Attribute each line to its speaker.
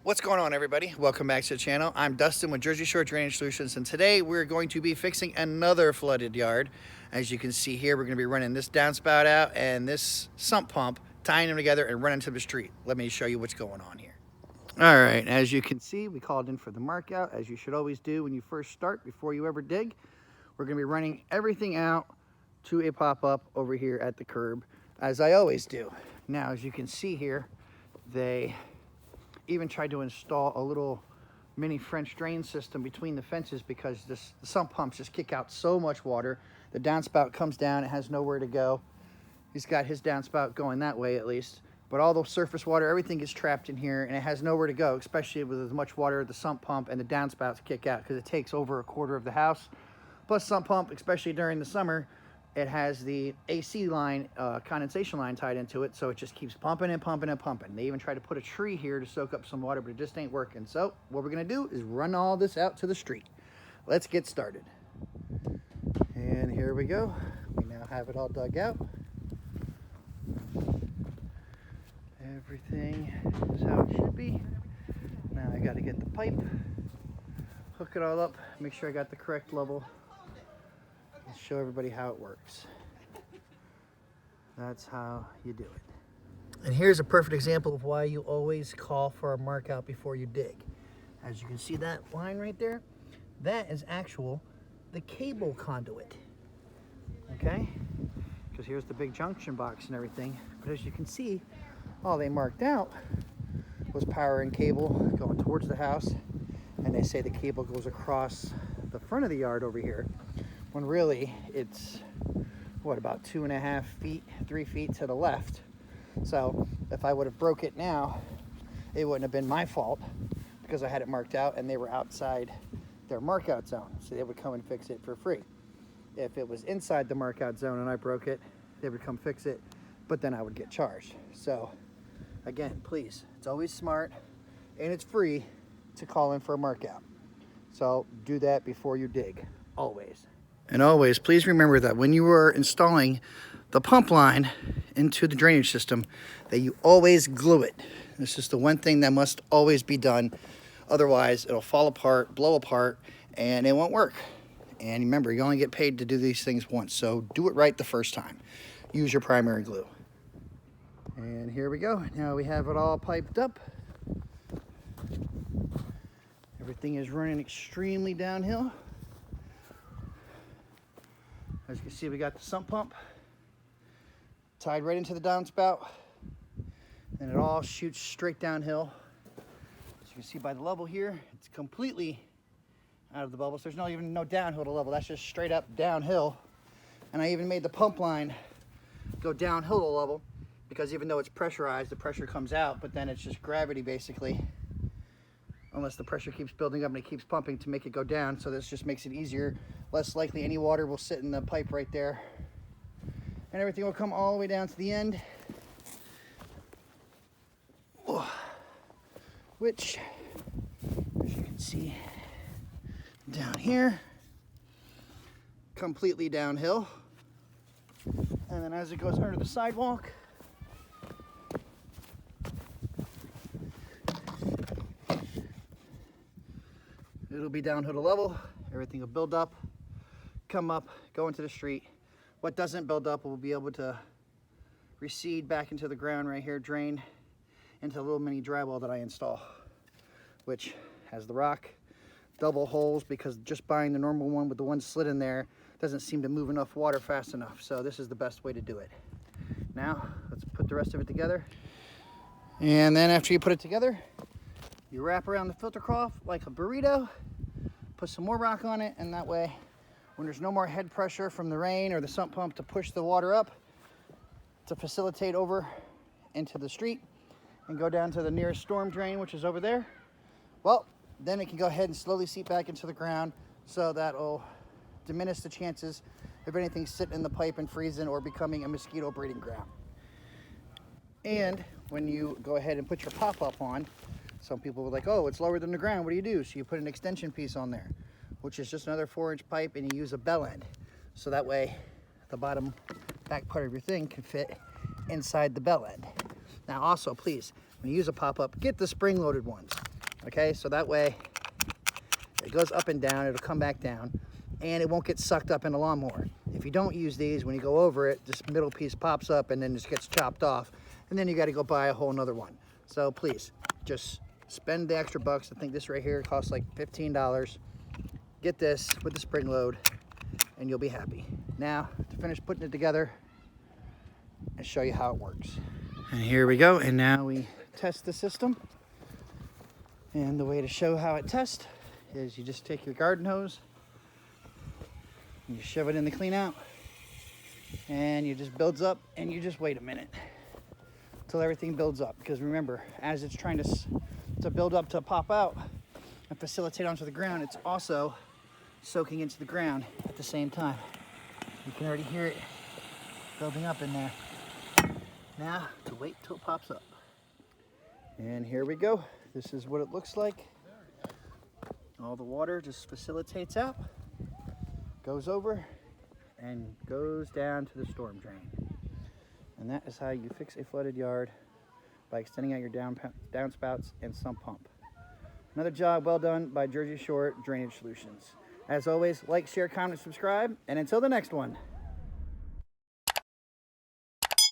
Speaker 1: What's going on, everybody? Welcome back to the channel. I'm Dustin with Jersey Shore Drainage Solutions, and today we're going to be fixing another flooded yard. As you can see here, we're going to be running this downspout out and this sump pump, tying them together and running to the street. Let me show you what's going on here. All right, as you can see, we called in for the mark out, as you should always do when you first start, before you ever dig. We're going to be running everything out to a pop-up over here at the curb, as I always do. Now, as you can see here, they even tried to install a little mini French drain system between the fences because the sump pumps just kick out so much water. The downspout comes down, it has nowhere to go. He's got his downspout going that way at least, but all the surface water, everything gets trapped in here and it has nowhere to go, especially with as much water the sump pump and the downspouts kick out, because it takes over a quarter of the house. Plus sump pump, especially during the summer, it has the AC line, condensation line tied into it, so it just keeps pumping and pumping and pumping. They even tried to put a tree here to soak up some water, but it just ain't working. So what we're gonna do is run all this out to the street. Let's get started. And here we go. We now have it all dug out. Everything is how it should be. Now I gotta get the pipe, hook it all up, make sure I got the correct level. Show everybody how it works. That's how you do it. And here's a perfect example of why you always call for a mark out before you dig. As you can see that line right there, that is the cable conduit. Okay? Because here's the big junction box and everything. But as you can see, all they marked out was power and cable going towards the house. And they say the cable goes across the front of the yard over here, when really it's what, about 2.5 feet, 3 feet to the left. So if I would have broke it now, it wouldn't have been my fault, because I had it marked out and they were outside their mark out zone, so they would come and fix it for free. If it was inside the mark out zone and I broke it, they would come fix it, but then I would get charged. So again, please, it's always smart and it's free to call in for a mark out. So do that before you dig, always. And always, please remember that when you are installing the pump line into the drainage system, that you always glue it. This is the one thing that must always be done. Otherwise, it'll fall apart, blow apart, and it won't work. And remember, you only get paid to do these things once, so do it right the first time. Use your primary glue. And here we go. Now we have it all piped up. Everything is running extremely downhill. As you can see, we got the sump pump tied right into the downspout, and it all shoots straight downhill. As you can see by the level here, it's completely out of the bubbles. There's even no downhill to level. That's just straight up downhill. And I even made the pump line go downhill to level, because even though it's pressurized, the pressure comes out, but then it's just gravity basically, unless the pressure keeps building up and it keeps pumping to make it go down. So this just makes it easier. Less likely any water will sit in the pipe right there. And everything will come all the way down to the end. Which, as you can see down here, completely downhill. And then as it goes under the sidewalk, it'll be downhill to level. Everything will build up, come up, go into the street. What doesn't build up will be able to recede back into the ground right here, drain into the little mini drywall that I install, which has the rock, double holes, because just buying the normal one with the one slit in there doesn't seem to move enough water fast enough. So this is the best way to do it. Now, let's put the rest of it together. And then after you put it together, you wrap around the filter cloth like a burrito, put some more rock on it, and that way, when there's no more head pressure from the rain or the sump pump to push the water up to facilitate over into the street and go down to the nearest storm drain, which is over there, well, then it can go ahead and slowly seep back into the ground, so that'll diminish the chances of anything sitting in the pipe and freezing or becoming a mosquito breeding ground. And when you go ahead and put your pop-up on, some people were like, oh, it's lower than the ground, what do you do? So you put an extension piece on there, which is just another 4-inch pipe, and you use a bell end. So that way the bottom back part of your thing can fit inside the bell end. Now also, please, when you use a pop-up, get the spring-loaded ones. Okay, so that way it goes up and down, it'll come back down, and it won't get sucked up in the lawnmower. If you don't use these, when you go over it, this middle piece pops up and then just gets chopped off, and then you got to go buy a whole nother one. So please, just spend the extra bucks. I think this right here costs like $15. Get this with the spring load, and you'll be happy. Now, to finish putting it together and show you how it works. And here we go, and now we test the system. And the way to show how it tests is you just take your garden hose, you shove it in the clean out, and it just builds up, and you just wait a minute until everything builds up. Because remember, as it's trying to build up to pop out and facilitate onto the ground, it's also soaking into the ground at the same time. You can already hear it building up in there. Now to wait till it pops up. And here we go. This is what it looks like. All the water just facilitates out, goes over, and goes down to the storm drain. And that is how you fix a flooded yard, by extending out your downspouts and sump pump. Another job well done by Jersey Shore Drainage Solutions. As always, like, share, comment, subscribe, and until the next one.